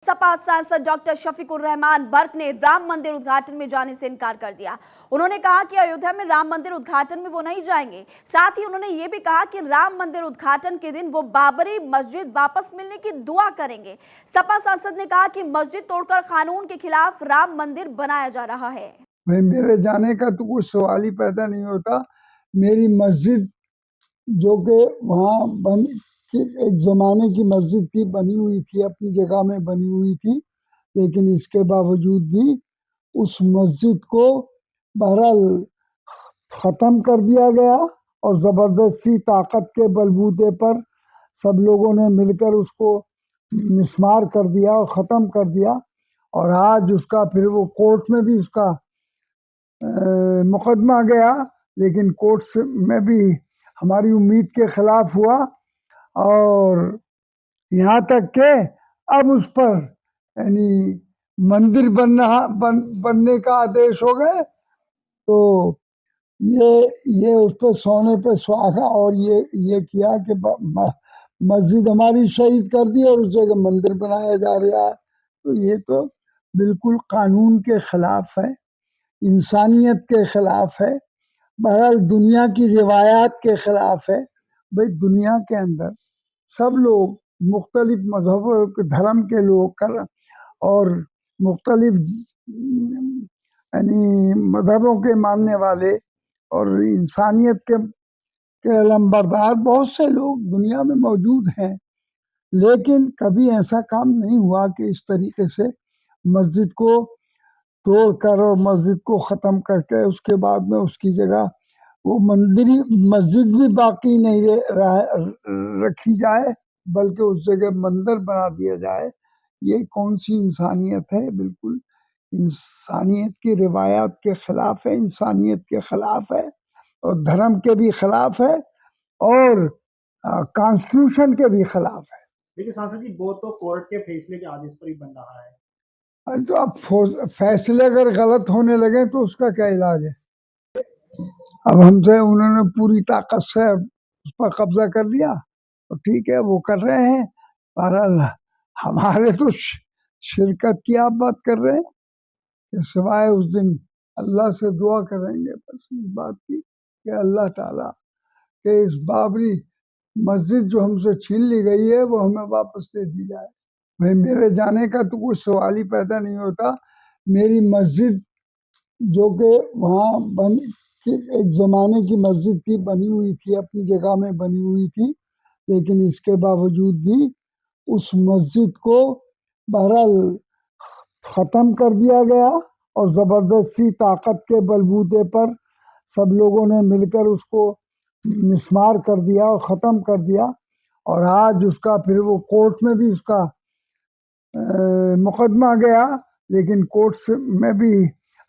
सपा सांसद डॉक्टर शफीकुर रहमान बर्क ने राम मंदिर उद्घाटन में जाने से इनकार कर दिया। उन्होंने कहा कि अयोध्या में राम मंदिर उद्घाटन में वो नहीं जाएंगे। साथ ही उन्होंने ये भी कहा कि राम मंदिर उद्घाटन के दिन वो बाबरी मस्जिद वापस मिलने की दुआ करेंगे। सपा सांसद ने कहा कि मस्जिद तोड़कर कानून के खिलाफ राम मंदिर बनाया जा रहा है। भाई मेरे जाने का तो कोई सवाल ही पैदा नहीं होता। मेरी मस्जिद जो कि वहाँ बन एक ज़माने की मस्जिद थी, बनी हुई थी, अपनी जगह में बनी हुई थी, लेकिन इसके बावजूद भी उस मस्जिद को बहरहाल ख़त्म कर दिया गया और ज़बरदस्ती ताकत के बलबूते पर सब लोगों ने मिलकर उसको मिस्मार कर दिया और ख़त्म कर दिया। और आज उसका फिर वो कोर्ट में भी उसका मुकदमा गया, लेकिन कोर्ट में भी हमारी उम्मीद के खिलाफ हुआ और यहाँ तक के अब उस पर यानी मंदिर बनने का आदेश हो गए। तो ये उस पर सोने पे सुहागा और ये किया कि मस्जिद हमारी शहीद कर दी और उस जगह मंदिर बनाया जा रहा है। तो ये तो बिल्कुल कानून के खिलाफ है, इंसानियत के खिलाफ है, बहरहाल दुनिया की रिवायात के खिलाफ है। भाई दुनिया के अंदर सब लोग मुख्तलिफ मजहबों के धर्म के लोग कर और मुख्तलिफ यानी मजहबों के मानने वाले और इंसानियत के अलमबरदार बहुत से लोग दुनिया में मौजूद हैं, लेकिन कभी ऐसा काम नहीं हुआ कि इस तरीके से मस्जिद को तोड़कर और मस्जिद को ख़त्म करके उसके बाद में उसकी जगह वो मस्जिद भी बाकी नहीं रखी जाए, बल्कि उस जगह मंदिर बना दिया जाए। ये कौन सी इंसानियत है? बिल्कुल इंसानियत की रिवायात के खिलाफ है, इंसानियत के खिलाफ है और धर्म के भी खिलाफ है और कॉन्स्टिट्यूशन के भी खिलाफ है। देखिए सांसद जी, वो तो कोर्ट के फैसले के आदेश पर ही बन रहा है। तो अब फैसले अगर गलत होने लगे तो उसका क्या इलाज है? अब हमसे उन्होंने पूरी ताकत से उस पर कब्जा कर लिया, तो ठीक है, वो कर रहे हैं। बहरहाल हमारे तो शिरकत की आप बात कर रहे हैं कि सिवाय उस दिन अल्लाह से दुआ करेंगे बस इस बात की कि अल्लाह ताला के इस बाबरी मस्जिद जो हमसे छीन ली गई है वो हमें वापस दे दी जाए। भाई मेरे जाने का तो कोई सवाल ही पैदा नहीं होता। मेरी मस्जिद जो कि वहाँ एक ज़माने की मस्जिद थी, बनी हुई थी, अपनी जगह में बनी हुई थी, लेकिन इसके बावजूद भी उस मस्जिद को बहरहाल ख़त्म कर दिया गया और ज़बरदस्ती ताकत के बलबूते पर सब लोगों ने मिलकर उसको मिस्मार कर दिया और ख़त्म कर दिया। और आज उसका फिर वो कोर्ट में भी उसका मुकदमा गया, लेकिन कोर्ट में भी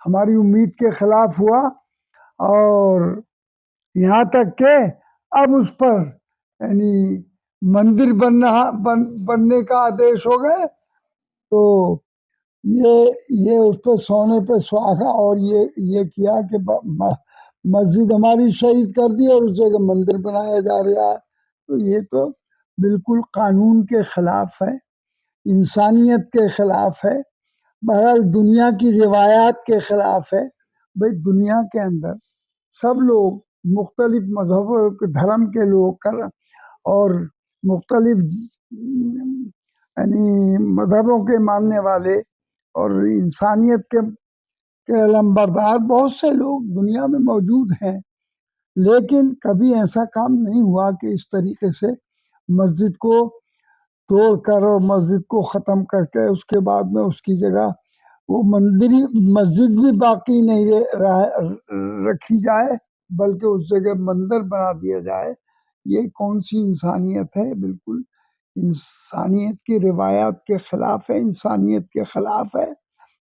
हमारी उम्मीद के खिलाफ हुआ और यहाँ तक के अब उस पर यानी मंदिर बनने का आदेश हो गए। तो ये उस पर सोने पे सुहागा और ये किया कि मस्जिद हमारी शहीद कर दी और उस जगह मंदिर बनाया जा रहा है। तो ये तो बिल्कुल कानून के खिलाफ है, इंसानियत के खिलाफ है, बहरहाल दुनिया की रिवायात के खिलाफ है। भाई दुनिया के अंदर सब लोग मुख्तलिफ मजहबों के धर्म के लोग कर और मुख्तलिफ यानी मजहबों के मानने वाले और इंसानियत के अलमबरदार बहुत से लोग दुनिया में मौजूद हैं, लेकिन कभी ऐसा काम नहीं हुआ कि इस तरीके से मस्जिद को तोड़कर और मस्जिद को ख़त्म करके उसके बाद में उसकी जगह वो मस्जिद भी बाकी नहीं रखी जाए, बल्कि उस जगह मंदिर बना दिया जाए। ये कौन सी इंसानियत है? बिल्कुल इंसानियत की रिवायात के खिलाफ है, इंसानियत के खिलाफ है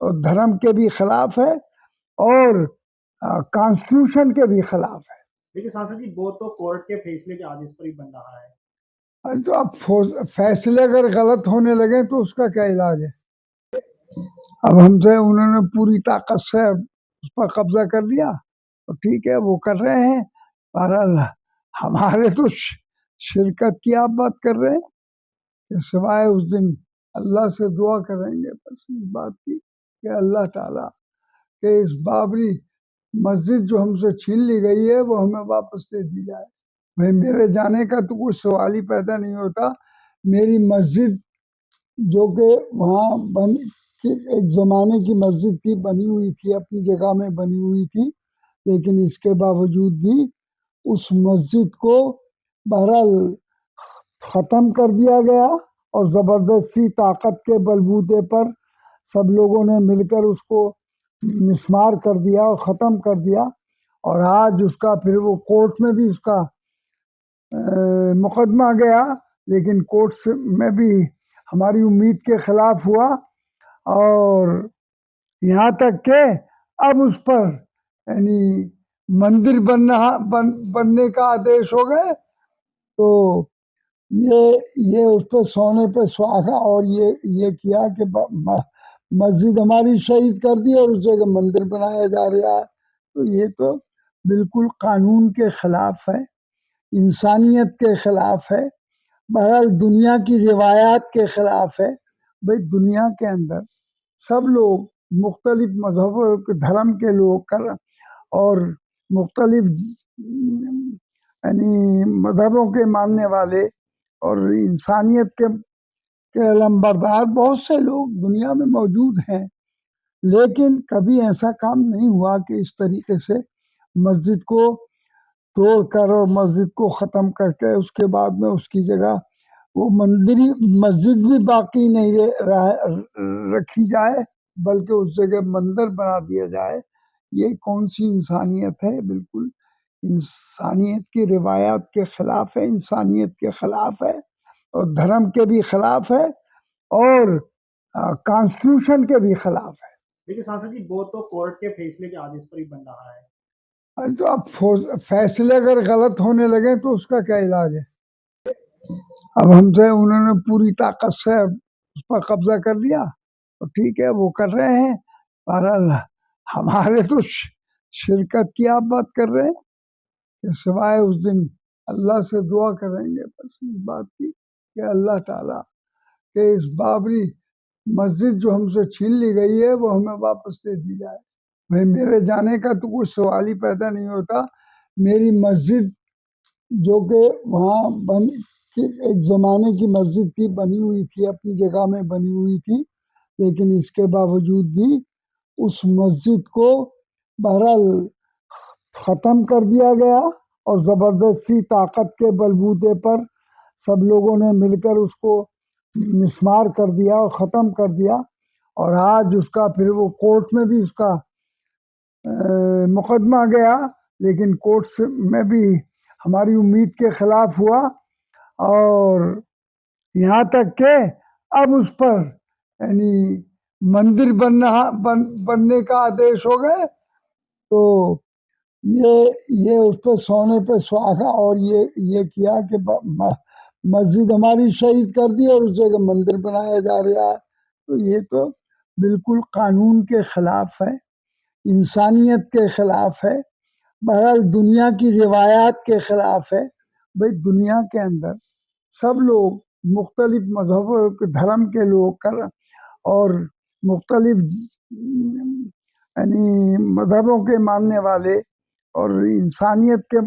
और धर्म के भी खिलाफ है और कॉन्स्टिट्यूशन के भी खिलाफ है। देखिए सांसद जी, वो तो कोर्ट के फैसले के आदेश पर ही बन रहा है। तो अब फैसले अगर गलत होने लगे तो उसका क्या इलाज है? अब हमसे उन्होंने पूरी ताकत से उस पर कब्जा कर लिया, तो ठीक है, वो कर रहे हैं। बहरहाल हमारे तो शिरकत की आप बात कर रहे हैं कि सिवाय उस दिन اللہ سے دعا کریں گے بس اس بات کی کہ اللہ تعالیٰ کہ اس بابری مسجد جو ہم سے چھین لی گئی ہے وہ ہمیں واپس دے دی جائے. بھائی میرے جانے کا تو کوئی سوال ہی پیدا نہیں ہوتا. میری مسجد جو کہ وہاں ایک زمانے کی مسجد تھی، بنی ہوئی تھی، اپنی جگہ میں بنی ہوئی تھی، لیکن اس کے باوجود بھی اس مسجد کو بہرحال ختم کر دیا گیا اور زبردستی طاقت کے بلبوتے پر سب لوگوں نے مل کر اس کو مسمار کر دیا اور ختم کر دیا. اور آج اس کا پھر وہ کورٹ میں بھی اس کا مقدمہ گیا، لیکن کورٹ میں بھی ہماری امید کے خلاف ہوا، اور یہاں تک کہ اب اس پر یعنی مندر بننے کا آدیش ہو گئے. تو یہ اس پہ سونے پہ سہاگا اور یہ کیا کہ مسجد ہماری شہید کر دی اور اس جگہ مندر بنایا جا رہا ہے. تو یہ تو بالکل قانون کے خلاف ہے، انسانیت کے خلاف ہے، بہرحال دنیا کی روایات کے خلاف ہے. بھائی دنیا کے اندر سب لوگ مختلف مذہبوں کے دھرم کے لوگ اور مختلف یعنی مذہبوں کے ماننے والے اور انسانیت کے علمبردار بہت سے لوگ دنیا میں موجود ہیں، لیکن کبھی ایسا کام نہیں ہوا کہ اس طریقے سے مسجد کو توڑ کر اور مسجد کو ختم کر کے اس کے بعد میں اس کی جگہ وہ مسجد بھی باقی نہیں رکھی جائے بلکہ اس جگہ مندر بنا دیا جائے. یہ کون سی انسانیت ہے؟ بالکل انسانیت کی روایات کے خلاف ہے، انسانیت کے خلاف ہے، اور دھرم کے بھی خلاف ہے، اور کانسٹیٹیوشن کے بھی خلاف ہے. لیکن سانسد جی وہ تو کورٹ کے فیصلے کے آدیش پر ہی بن رہا ہے. تو اب فیصلے اگر غلط ہونے لگے تو اس کا کیا علاج ہے؟ اب ہم سے انہوں نے پوری طاقت سے اس پر قبضہ کر لیا، تو ٹھیک ہے وہ کر رہے ہیں. بہرحال ہمارے تو شرکت کی آپ بات کر رہے ہیں کہ سوائے اس دن اللہ سے دعا کریں گے بس اس بات کی کہ اللہ تعالیٰ کہ اس بابری مسجد جو ہم سے چھین لی گئی ہے وہ ہمیں واپس دے دی جائے. بھائی میرے جانے کا تو کوئی سوال ہی پیدا نہیں ہوتا. میری مسجد جو کہ وہاں ایک زمانے کی مسجد تھی، بنی ہوئی تھی، اپنی جگہ میں بنی ہوئی تھی، لیکن اس کے باوجود بھی اس مسجد کو بہرحال ختم کر دیا گیا اور زبردستی طاقت کے بلبوتے پر سب لوگوں نے مل کر اس کو مسمار کر دیا اور ختم کر دیا. اور آج اس کا پھر وہ کورٹ میں بھی اس کا مقدمہ گیا، لیکن کورٹ میں بھی ہماری امید کے خلاف ہوا، اور یہاں تک کہ اب اس پر یعنی مندر بننے کا آدیش ہو گئے. تو یہ اس پہ سونے پہ سہاگا اور یہ کیا کہ مسجد ہماری شہید کر دی اور اس جگہ مندر بنایا جا رہا ہے. تو یہ تو بالکل قانون کے خلاف ہے، انسانیت کے خلاف ہے، بہرحال دنیا کی روایات کے خلاف ہے. بھائی دنیا کے اندر سب لوگ مختلف مذہبوں کے دھرم کے لوگ اور مختلف یعنی مذہبوں کے ماننے والے اور انسانیت کے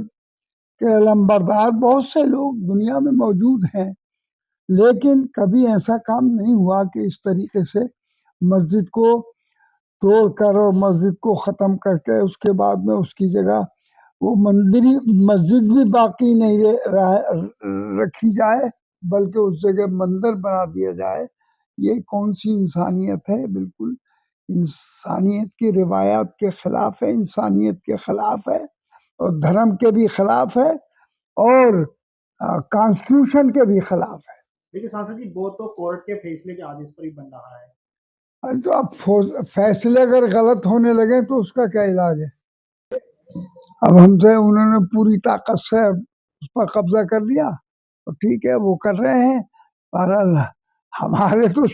علمبردار بہت سے لوگ دنیا میں موجود ہیں، لیکن کبھی ایسا کام نہیں ہوا کہ اس طریقے سے مسجد کو توڑ کر اور مسجد کو ختم کر کے اس کے بعد میں اس کی جگہ وہ مسجد بھی باقی نہیں رکھی جائے بلکہ اس جگہ مندر بنا دیا جائے. یہ کون سی انسانیت ہے؟ بالکل انسانیت کی روایات کے خلاف ہے، انسانیت کے خلاف ہے، اور دھرم کے بھی خلاف ہے، اور کانسٹیٹیوشن کے بھی خلاف ہے. لیکن سانسد جی وہ تو کورٹ کے فیصلے کے آدیش پر ہی بن رہا ہے. تو اب فیصلے اگر غلط ہونے لگے تو اس کا کیا علاج ہے؟ اب ہم سے انہوں نے پوری طاقت سے اس پر قبضہ کر لیا، تو ٹھیک ہے وہ کر رہے ہیں. بہرحال ہمارے تو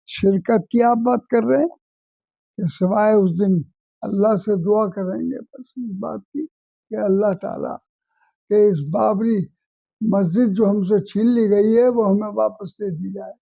شرکت کی آپ بات کر رہے ہیں کہ سوائے اس دن اللہ سے دعا کریں گے بس اس بات کی کہ اللہ تعالیٰ کہ اس بابری مسجد جو ہم سے چھین لی گئی ہے وہ ہمیں واپس دے دی جائے.